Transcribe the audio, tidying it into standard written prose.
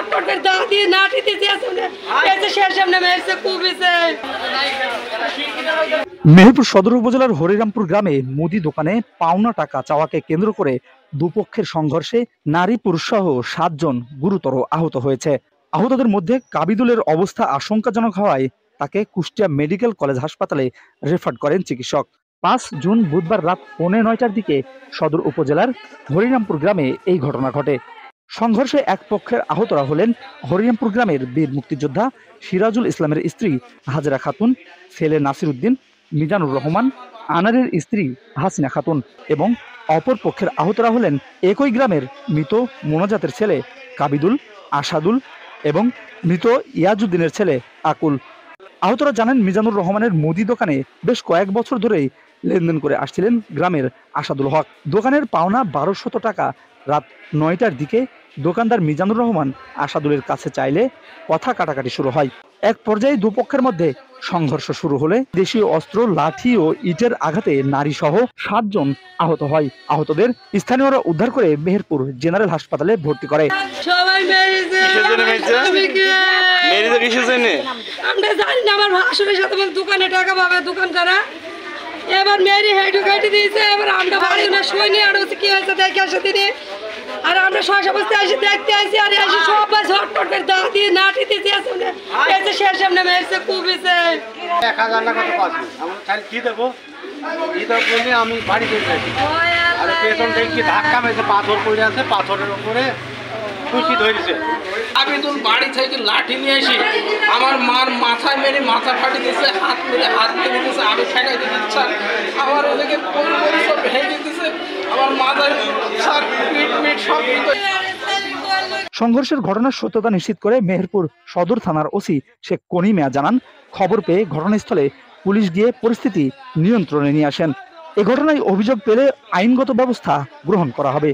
ঝটপট করে দাঁড়িয়ে নাটি দিতে এসে শেষ সামনে মেরেছে কুবিছে। মেহেরপুর সদর উপজেলার হরিরামপুর গ্রামে মুদি দোকানে পাওনা টাকা চাওয়াকে কেন্দ্র করে দুপক্ষের সংঘর্ষে নারী পুরুষ সহ 7 জন গুরুতর আহত হয়েছে। আহতদের মধ্যে কাবিদুলের অবস্থা আশঙ্কাজনক হওয়ায় তাকে কুষ্টিয়া মেডিকেল কলেজ হাসপাতালে রেফার করেন চিকিৎসক। 5 জুন বুধবার রাত 8:45টার দিকে সদর উপজেলার হরিরামপুর গ্রামে এই ঘটনা ঘটে। সংঘর্ষে এক পক্ষের আহতরা হলেন হরিরামপুর গ্রামের বীর মুক্তিযোদ্ধা সিরাজুল ইসলামের স্ত্রী হাজরা খাতুন, ছেলে নাসির উদ্দিন, মিজানুর রহমান, আনারের স্ত্রী হাসিনা খাতুন এবং অপর পক্ষের আহতরা হলেন একই গ্রামের মৃত মোনাজাতের ছেলে কাবিদুল, আসাদুল এবং মৃত ইয়াজউদ্দিনের ছেলে আকুল। আহতরা জানেন মিজানুর রহমানের মুদি দোকানে বেশ কয়েক বছর ধরেই লেনদেন করে আসছিলেন গ্রামের আসাদুল হক। দোকানের পাওনা 1200 টাকা রাত 9টার দিকে দোকানদার মিজানুর রহমান আসাদুলের কাছে চাইলে কথা কাটাকাটি শুরু হয়। এক পর্যায়ে দুপক্ষের মধ্যে সংঘর্ষ শুরু হলে দেশীয় অস্ত্র, লাঠি ও ইটের আঘাতে নারী সহ 7 জন আহত হয়। আহতদের স্থানীয়রা উদ্ধার করে মেহেরপুর জেনারেল হাসপাতালে ভর্তি করে। সবাই মেরেছে। আমরা জানি না, আমার ভাসুরের সাথে দোকানে টাকা পাবে দোকানদারা, এবার মেরি হেঁটু কেটে দিয়েছে। এবার আমরা বাড়ি না শুই নি, আর কি হয়েছে দেখে আসে দিনে, আর আমরা শশা বসতে এসে দেখতে আসি, আর এসে সবাই ঝটপট করে দাঁড়িয়ে নাটি দিতে এসে শেষ সামনে মেরেছে কুবিছে। 1000 টাকা তো পাচ্ছি, আমি কি দেবো আমি বাড়ি চলে আর পেছন থেকে কি ধাক্কা মেরেছে, পাথর পড়ে আছে, পাথরের উপরে খুশি ধরেছে। আবিদুল বাড়ি থেকে লাঠি নিয়ে এসে আমার মার মাথায় মেরে মাথা ফাটি দিয়েছে, হাত মেরে হাত ভেঙে দিয়েছে, আমি ঠেকাই দিতে ইচ্ছা আমার ওদিকে সব ভেঙে দিয়েছে, আমার মাথায় পিট সব। সংঘর্ষের ঘটনার সত্যতা নিশ্চিত করে মেহেরপুর সদর থানার ওসি শেখ কনি মিয়া জানান, খবর পেয়ে ঘটনাস্থলে পুলিশ গিয়ে পরিস্থিতি নিয়ন্ত্রণে নিয়ে আসেন। এ ঘটনায় অভিযোগ পেলে আইনগত ব্যবস্থা গ্রহণ করা হবে।